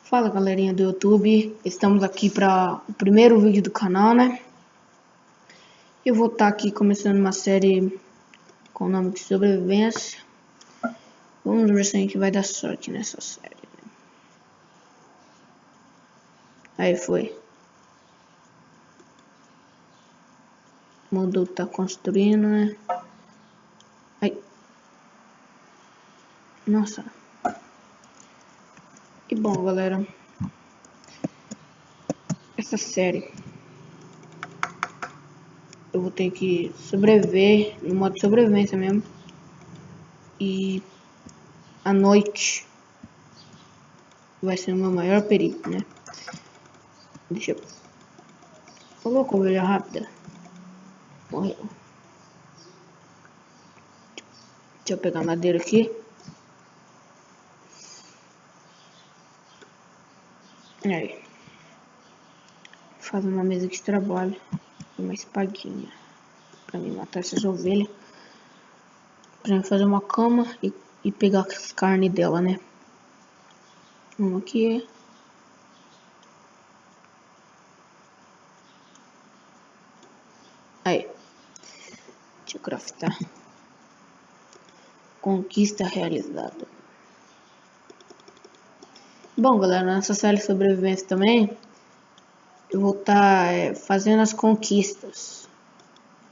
Fala galerinha do YouTube, estamos aqui para o primeiro vídeo do canal, né? Eu vou estar aqui começando uma série com o nome de sobrevivência. Vamos ver se a gente vai dar sorte nessa série, né? Aí foi. Mudou, tá construindo, né? Ai. Nossa. E bom, galera, essa série eu vou ter que sobreviver no modo de sobrevivência mesmo. E à noite vai ser o meu maior perigo, né? Deixa eu... Coloca a ovelha rápida. Morreu. Deixa eu pegar madeira aqui. Aí. Fazer uma mesa de trabalho. Uma espadinha. Pra me matar essas ovelhas. Pra mim fazer uma cama e pegar as carnes dela, né? Vamos aqui. Aí. Deixa eu craftar. Conquista realizada. Bom, galera, nessa série de sobrevivência também, eu vou estar fazendo as conquistas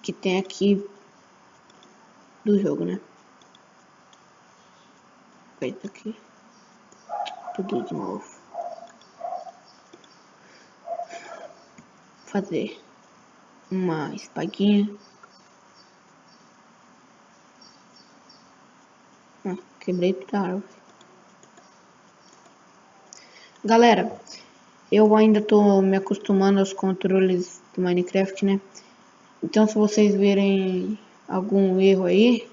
que tem aqui do jogo, né? Feito aqui. Tudo de novo. Fazer uma espadinha. Quebrei toda a árvore. Galera, eu ainda tô me acostumando aos controles do Minecraft, né? Então se vocês verem algum erro aí,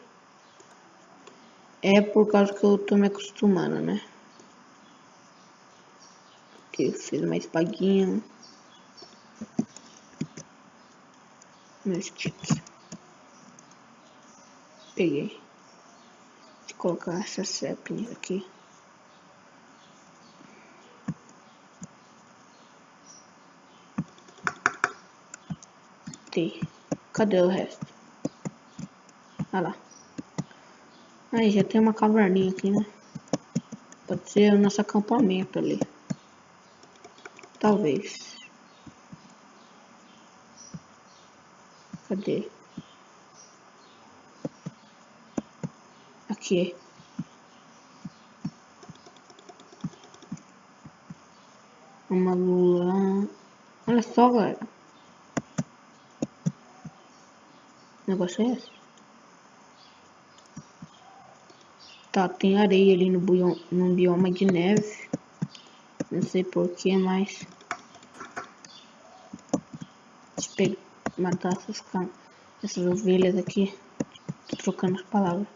é por causa que eu tô me acostumando, né? Aqui eu fiz uma espadinha. Meu stick. Peguei. Vou colocar essas saplings aqui. Cadê o resto? Olha lá. Aí já tem uma caverninha aqui, né? Pode ser o nosso acampamento ali. Talvez. Cadê? Aqui. Uma lula. Olha só, galera. O negócio é esse? Tá, tem areia ali no bioma de neve. Não sei porquê, mas... Deixa eu matar essas ovelhas aqui. Tô trocando as palavras.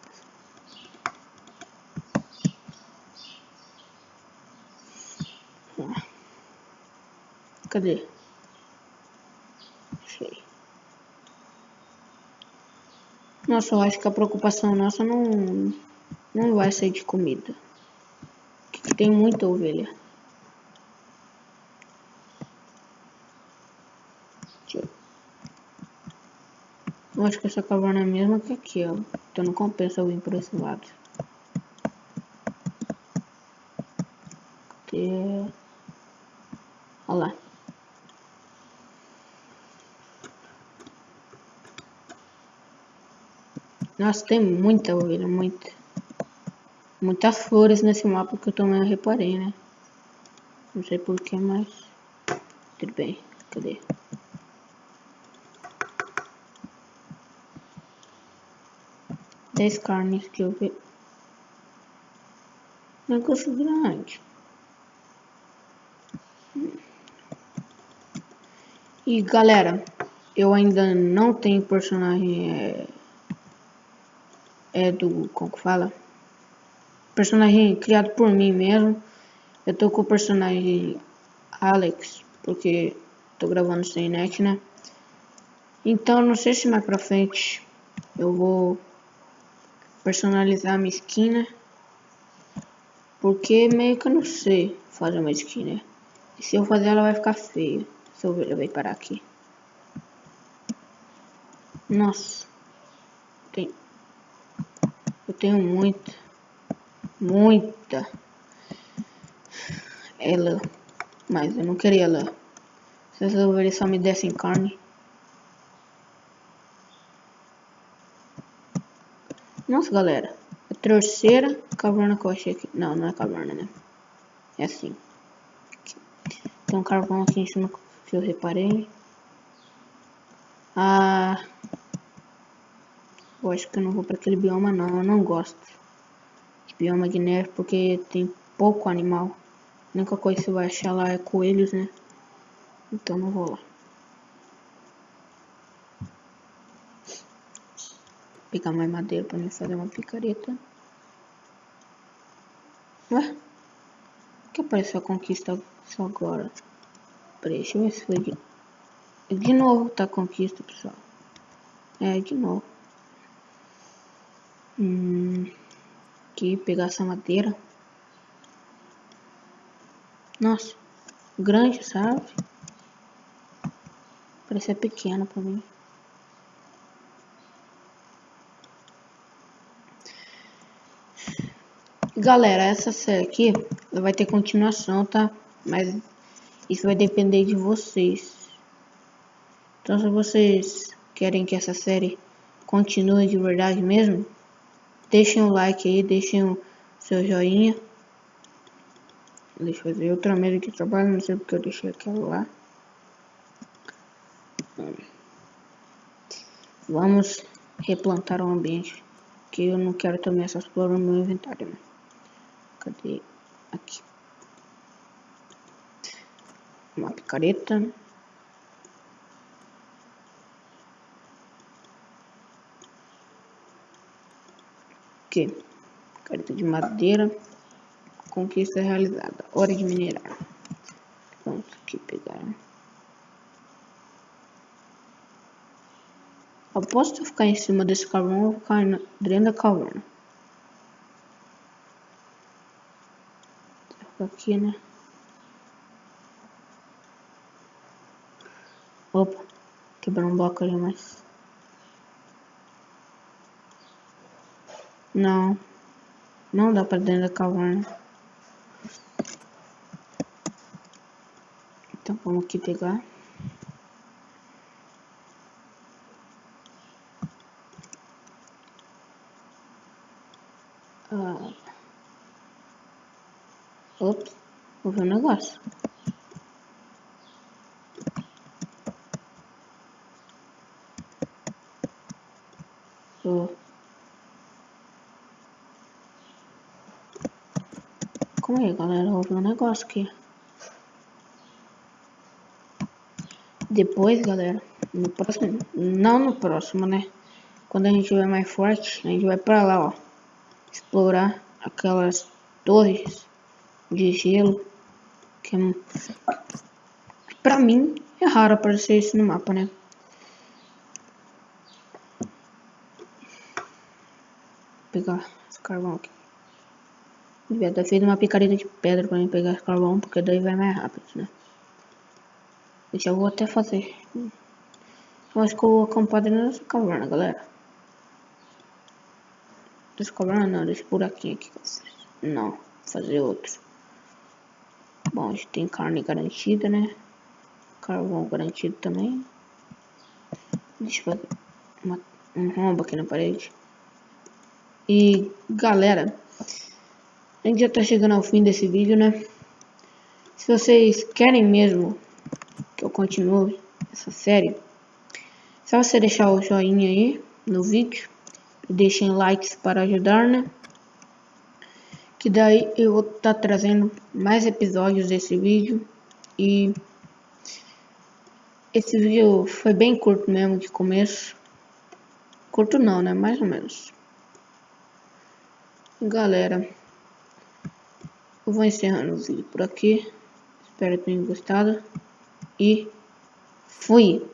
Cadê? Achei. Nossa, eu acho que a preocupação nossa não vai ser de comida. Porque tem muita ovelha. Eu acho que essa caverna é a mesma que aqui, ó. Então não compensa eu vir por esse lado. Olha lá. Nossa, tem muita ovelha, muitas flores nesse mapa que eu também reparei, né? Não sei porquê, mas tudo bem. Cadê? Dez carnes que eu vi. Negócio grande. E galera, eu ainda não tenho personagem como que fala? Personagem criado por mim mesmo. Eu tô com o personagem Alex, porque tô gravando sem net, né? Então não sei se mais pra frente eu vou personalizar a minha skin, né? Porque meio que eu não sei fazer uma skin, né? E se eu fazer ela vai ficar feia. Se eu ver, vai parar aqui. Nossa. Eu tenho muita ela, mas eu não queria ela. Se eles só me dessem carne. Nossa, galera, a terceira caverna que eu achei aqui. Não, não é caverna, né? É assim. Tem um carvão aqui em cima que eu reparei. Eu acho que eu não vou para aquele bioma não, eu não gosto de bioma de neve porque tem pouco animal. A única coisa que você vai achar lá é coelhos, né? Então não vou lá. Vou pegar mais madeira para mim fazer uma picareta. Ué? Por que apareceu a conquista só agora? Peraí, deixa eu ver se foi de novo tá a conquista, pessoal. É, de novo. Aqui, pegar essa madeira. Nossa, grande, sabe? Parece pequena pra mim. Galera, essa série aqui vai ter continuação, tá? Mas isso vai depender de vocês. Então, se vocês querem que essa série continue de verdade mesmo, deixem o like aí, deixem o seu joinha. Deixa eu fazer outra mesa de trabalho, não sei porque eu deixei aquela lá. Vamos replantar o ambiente, que eu não quero também essas flores no meu inventário, né? Cadê? Aqui. Uma picareta. Aqui. Picareta de madeira. Conquista realizada. Hora de minerar. Vamos aqui pegar. Após eu ficar em cima desse carvão, eu vou ficar dentro da caverna. Aqui, né? Opa, quebrou um bloco ali, mas... Não dá pra dentro da caverna. Então vamos aqui pegar. Ops, vou ver um negócio. Calma aí, galera, vou ver um negócio aqui. Depois, galera, no próximo, não no próximo, né? Quando a gente estiver mais forte, a gente vai pra lá, ó. Explorar aquelas torres de gelo. Que pra mim é raro aparecer isso no mapa, né? Vou pegar esse carvão aqui. Devia ter feito uma picareta de pedra pra mim pegar esse carvão, porque daí vai mais rápido, né? Eu já vou até fazer. Eu acho que eu vou acampar dentro dessa caverna, galera. Desse caverna não, desse buraquinho aqui. Não, vou fazer outro. Bom, a gente tem carne garantida, né? Carvão garantido também. Deixa eu fazer um rombo aqui na parede. E galera, a gente já tá chegando ao fim desse vídeo, né? Se vocês querem mesmo que eu continue essa série, só você deixar o joinha aí no vídeo e deixem likes para ajudar, né? Que daí eu vou estar trazendo mais episódios desse vídeo. E esse vídeo foi bem curto mesmo de começo. Curto não, né? Mais ou menos. Galera, eu vou encerrando o vídeo por aqui. Espero que tenham gostado. E fui!